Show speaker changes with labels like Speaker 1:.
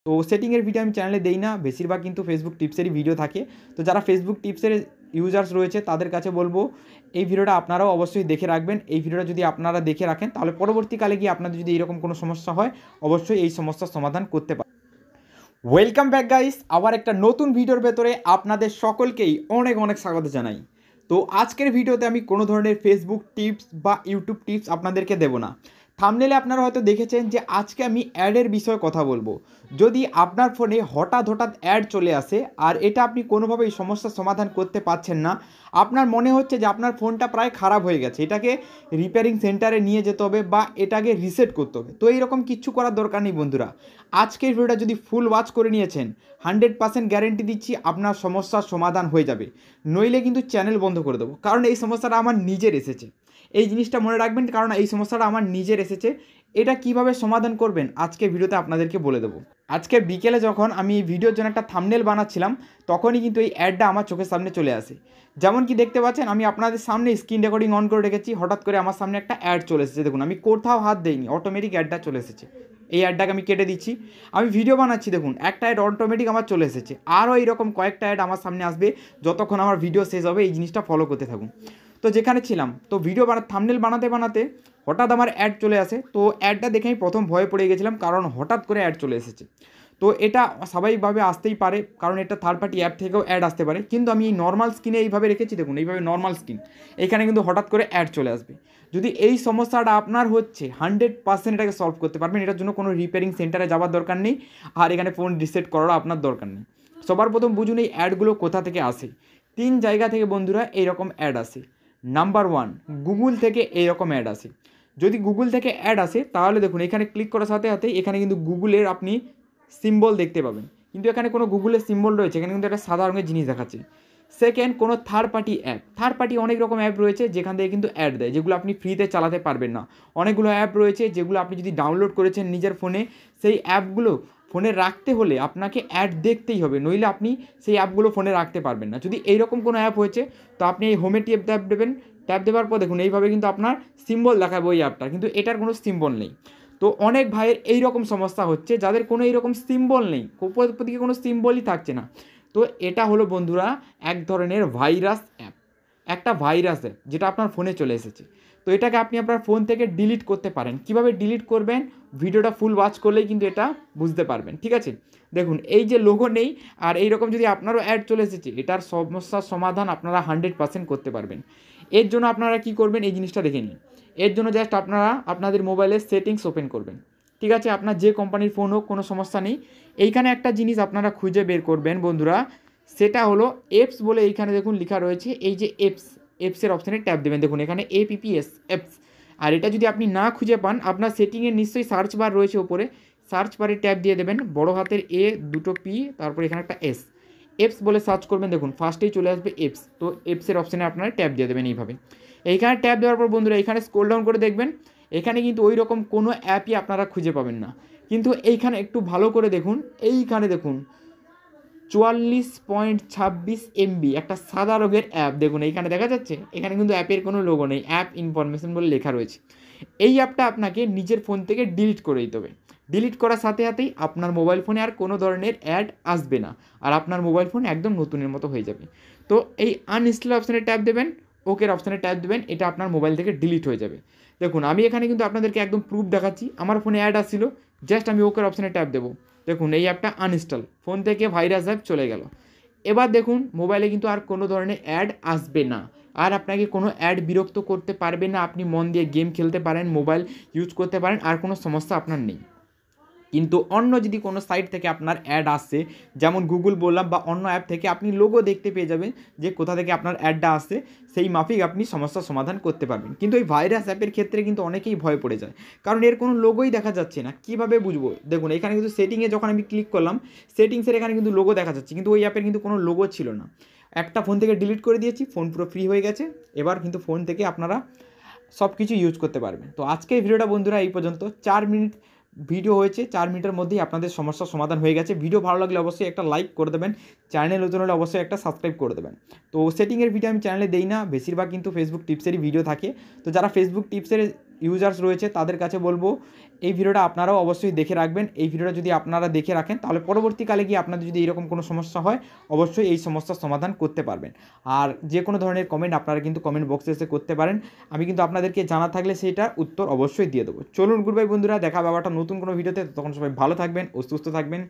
Speaker 1: তো সেটিংয়ের ভিডিও আমি চ্যানেলে দেই না, বেশিরভাগ কিন্তু ফেসবুক টিপসেরই ভিডিও থাকে। তো যারা ফেসবুক টিপসের ইউজার্স রয়েছে তাদের কাছে বলবো এই ভিডিওটা আপনারাও অবশ্যই দেখে রাখবেন। এই ভিডিওটা যদি আপনারা দেখে রাখেন তাহলে পরবর্তীকালে গিয়ে আপনাদের যদি এরকম কোনো সমস্যা হয় অবশ্যই এই সমস্যার সমাধান করতে পারেন। ওয়েলকাম ব্যাক গাইস, আবার একটা নতুন ভিডিওর ভেতরে আপনাদের সকলকেই অনেক অনেক স্বাগত জানাই। তো আজকের ভিডিওতে আমি কোনো ধরনের ফেসবুক টিপস বা ইউটিউব টিপস আপনাদেরকে দেবো না। থাম্বনেলে আপনারা হয়তো দেখেছেন যে আজকে আমি অ্যাডের বিষয়ে কথা বলবো। যদি আপনার ফোনে হঠাৎ হঠাৎ অ্যাড চলে আসে আর এটা আপনি কোনোভাবেই সমস্যার সমাধান করতে পারছেন না, আপনার মনে হচ্ছে যে আপনার ফোনটা প্রায় খারাপ হয়ে গেছে, এটাকে রিপেয়ারিং সেন্টারে নিয়ে যেতে হবে বা এটাকে রিসেট করতে হবে, তো এইরকম কিচ্ছু করার দরকার নেই বন্ধুরা। আজকের ভিডিওটা যদি ফুল ওয়াচ করে নিয়েছেন 100% গ্যারেন্টি দিচ্ছি আপনার সমস্যার সমাধান হয়ে যাবে, নইলে কিন্তু চ্যানেল বন্ধ করে দেবো। কারণ এই সমস্যাটা আমার নিজের এসেছে, এই জিনিসটা মনে রাখবেন, কারণ এই সমস্যাটা আমার নিজের এসেছে। এটা কিভাবে সমাধান করবেন আজকে ভিডিওতে আপনাদেরকে বলে দেবো। আজকে বিকেলে যখন আমি এই ভিডিওর জন্য একটা থাম্বনেল বানাচ্ছিলাম তখনই কিন্তু এই অ্যাডটা আমার চোখের সামনে চলে আসে। যেমন কি দেখতে পাচ্ছেন, আমি আপনাদের সামনে স্ক্রিন রেকর্ডিং অন করে রেখেছি, হঠাৎ করে আমার সামনে একটা অ্যাড চলে এসেছে। দেখুন আমি কোথাও হাত দেইনি, অটোমেটিক অ্যাডটা চলে এসেছে। এই অ্যাডটাকে আমি কেটে দিচ্ছি। আমি ভিডিও বানাচ্ছি, দেখুন একটা অ্যাড অটোমেটিক আমার চলে এসেছে। আরও এইরকম কয়েকটা অ্যাড আমার সামনে আসবে যতক্ষণ আমার ভিডিও শেষ হবে। এই জিনিসটা ফলো করতে থাকুন। তো যেখানে ছিলাম, তো ভিডিও থাম্বনেল বানাতে বানাতে হঠাৎ আমার অ্যাড চলে আসে। তো অ্যাডটা দেখে আমি প্রথম ভয়ে পড়ে গেছিলাম, কারণ হঠাৎ করে অ্যাড চলে এসেছে। তো এটা স্বাভাবিকভাবে আসতেই পারে, কারণ এটা থার্ড পার্টি অ্যাপ থেকেও অ্যাড আসতে পারে। কিন্তু আমি এই নর্মাল স্ক্রিনে এইভাবে রেখেছি, দেখুন এইভাবে নর্মাল স্ক্রিন, এখানে কিন্তু হঠাৎ করে অ্যাড চলে আসবে। যদি এই সমস্যাটা আপনার হচ্ছে 100% এটাকে সলভ করতে পারবেন। এটার জন্য কোনো রিপেয়ারিং সেন্টারে যাওয়ার দরকার নেই, আর এখানে ফোন রিসেট করারও আপনার দরকার নেই। সবার প্রথম বুঝুন এই অ্যাডগুলো কোথা থেকে আসে। 3 জায়গা থেকে বন্ধুরা এইরকম অ্যাড আসে। নাম্বার 1, গুগল থেকে এইরকম অ্যাড আসে। যদি গুগল থেকে অ্যাড আসে তাহলে দেখুন এখানে ক্লিক করার সাথে সাথে এখানে কিন্তু গুগলের আপনি সিম্বল দেখতে পাবেন, কিন্তু এখানে কোনো গুগলের সিম্বল রয়েছে, এখানে কিন্তু একটা সাদা রঙের জিনিস দেখাচ্ছে। সেকেন্ড, কোনো third party app. Third party অনেক রকম অ্যাপ রয়েছে যেখান থেকে কিন্তু অ্যাড দেয়, যেগুলো আপনি ফ্রিতে চালাতে পারবেন না। অনেকগুলো অ্যাপ রয়েছে যেগুলো আপনি যদি ডাউনলোড করেছেন নিজের ফোনে, সেই অ্যাপগুলো ফোনে রাখতে হলে আপনাকে অ্যাড দেখতেই হবে, নইলে আপনি সেই অ্যাপগুলো ফোনে রাখতে পারবেন না। যদি এইরকম কোনো অ্যাপ হয়েছে তো আপনি এই হোমে ট্যাপ দেবেন। ট্যাপ দেওয়ার পর দেখুন এইভাবে কিন্তু আপনার সিম্বল দেখাবে ওই অ্যাপটা, কিন্তু এটার কোনো সিম্বল নেই। তো অনেক ভাইয়ের এই রকম সমস্যা হচ্ছে যাদের কোনো এইরকম সিম্বল নেই, প্রতিকে কোনো সিম্বলই থাকছে না। তো এটা হলো বন্ধুরা এক ধরনের ভাইরাস অ্যাপ, একটা ভাইরাস অ্যাপ যেটা আপনার ফোনে চলে এসেছে। তো এটাকে আপনি আপনার ফোন থেকে ডিলিট করতে পারেন। কিভাবে ডিলিট করবেন ভিডিওটা ফুল ওয়াচ করলেই কিন্তু এটা বুঝতে পারবেন, ঠিক আছে? দেখুন এই যে লোগো নেই, আর এইরকম যদি আপনারও অ্যাড চলে এসেছে, এটার সমস্যার সমাধান আপনারা 100% করতে পারবেন। এর জন্য আপনারা কি করবেন এই জিনিসটা দেখে নিন। এর জন্য জাস্ট আপনারা আপনাদের মোবাইলের সেটিংস ওপেন করবেন, ঠিক আছে? আপনার যে কোম্পানির ফোন হোক কোনো সমস্যা নেই। এইখানে একটা জিনিস আপনারা খুঁজে বের করবেন বন্ধুরা, সেটা হলো এপস বলে। এইখানে দেখুন লেখা রয়েছে, এই যে এপসের অপশানে ট্যাপ দেবেন, দেখুন এখানে APPS অ্যাপস। আর এটা যদি আপনি না খুঁজে পান, আপনার সেটিংয়ে নিশ্চয়ই সার্চ বার রয়েছে ওপরে, সার্চ বারে ট্যাপ দিয়ে দেবেন, বড় হাতের A, দুটো P, তারপর এখানে একটা S, এপস বলে সার্চ করবেন, দেখুন ফার্স্টেই চলে আসবে এপস। তো এপসের অপশানে আপনারা ট্যাপ দিয়ে দেবেন এইভাবে। এইখানে ট্যাপ দেওয়ার পর বন্ধুরা এখানে স্ক্রল ডাউন করে দেখবেন, এখানে কিন্তু ওই রকম কোনো অ্যাপই আপনারা খুঁজে পাবেন না। কিন্তু এইখানে একটু ভালো করে দেখুন, এইখানে দেখুন 44.26 MB একটা সাদা রঙের অ্যাপ, দেখুন এইখানে দেখা যাচ্ছে। এখানে কিন্তু অ্যাপের কোনো লোগো নেই, অ্যাপ ইনফরমেশন বলে লেখা রয়েছে। এই অ্যাপটা আপনাকে নিজের ফোন থেকে ডিলিট করে দিতে হবে। ডিলিট করার সাথে সাথেই আপনার মোবাইল ফোনে আর কোনো ধরনের অ্যাড আসবে না, আর আপনার মোবাইল ফোন একদম নতুনের মতো হয়ে যাবে। তো এই আনইনস্টল অপশানে ট্যাপ দেবেন, ওকের অপশানে ট্যাপ দেবেন, এটা আপনার মোবাইল থেকে ডিলিট হয়ে যাবে। দেখুন আমি এখানে কিন্তু আপনাদেরকে একদম প্রুফ দেখাচ্ছি, আমার ফোনে অ্যাড আসছিল, জাস্ট আমি ওকের অপশানে ট্যাপ দেবো, দেখুন এই অ্যাপটা আনইনস্টল, ফোন থেকে ভাইরাস অ্যাপ চলে গেল। এবার দেখুন মোবাইলে কিন্তু আর কোনো ধরনের অ্যাড আসবে না, আর আপনাকে কোনো অ্যাড বিরক্ত করতে পারবে না। আপনি মন দিয়ে গেম খেলতে পারেন, মোবাইল ইউজ করতে পারেন, আর কোনো সমস্যা আপনার নেই। কিন্তু অন্য যদি কোনো সাইট থেকে আপনার অ্যাড আসছে, যেমন গুগল বললাম বা অন্য অ্যাপ থেকে, আপনি লোগো দেখতে পেয়ে যাবেন যে কোথা থেকে আপনার অ্যাডটা আসছে, সেই মাফিক আপনি সমস্যার সমাধান করতে পারবেন। কিন্তু এই ভাইরাস অ্যাপের ক্ষেত্রে কিন্তু অনেকেই ভয় পড়ে যায়, কারণ এর কোনো লোগোই দেখা যাচ্ছে না। কীভাবে বুঝবো? দেখুন এখানে কিন্তু সেটিংয়ে যখন আমি ক্লিক করলাম, সেটিংসের এখানে কিন্তু লোগো দেখা যাচ্ছে, কিন্তু ওই অ্যাপের কিন্তু কোনো লোগো ছিল না। একটা ফোন থেকে ডিলিট করে দিয়েছি, ফোন পুরো ফ্রি হয়ে গেছে। এবার কিন্তু ফোন থেকে আপনারা সব কিছু ইউজ করতে পারবেন। তো আজকের ভিডিওটা বন্ধুরা এই পর্যন্ত। 4 মিনিট ভিডিও হয়েছে, 4 মিনিটের মধ্যেই আপনাদের সমস্যার সমাধান হয়ে গেছে। ভিডিও ভালো লাগলে অবশ্যই একটা লাইক করে দেবেন, চ্যানেল নতুন হলে অবশ্যই একটা সাবস্ক্রাইব করে দেবেন। তো সেটিংয়ের ভিডিও আমি চ্যানেলে দেই না, বেশিরভাগ কিন্তু ফেসবুক টিপসেরই ভিডিও থাকে। তো যারা ফেসবুক টিপসের ইউজার্স রয়েছে তাদের কাছে বলবো এই ভিডিওটা আপনারাও অবশ্যই দেখে রাখবেন। এই ভিডিওটা যদি আপনারা দেখে রাখেন তাহলে পরবর্তীকালে গিয়ে আপনাদের যদি এরকম কোনো সমস্যা হয় অবশ্যই এই সমস্যার সমাধান করতে পারবেন। আর যে কোনো ধরনের কমেন্ট আপনারা কিন্তু কমেন্ট বক্সে এসে করতে পারেন। আমি কিন্তু আপনাদেরকে জানা থাকলে সেইটার উত্তর অবশ্যই দিয়ে দেবো। চলুন গুড বাই বন্ধুরা, দেখা হবে আবার একটা নতুন কোনো ভিডিওতে। তখন সবাই ভালো থাকবেন ও সুস্থ থাকবেন।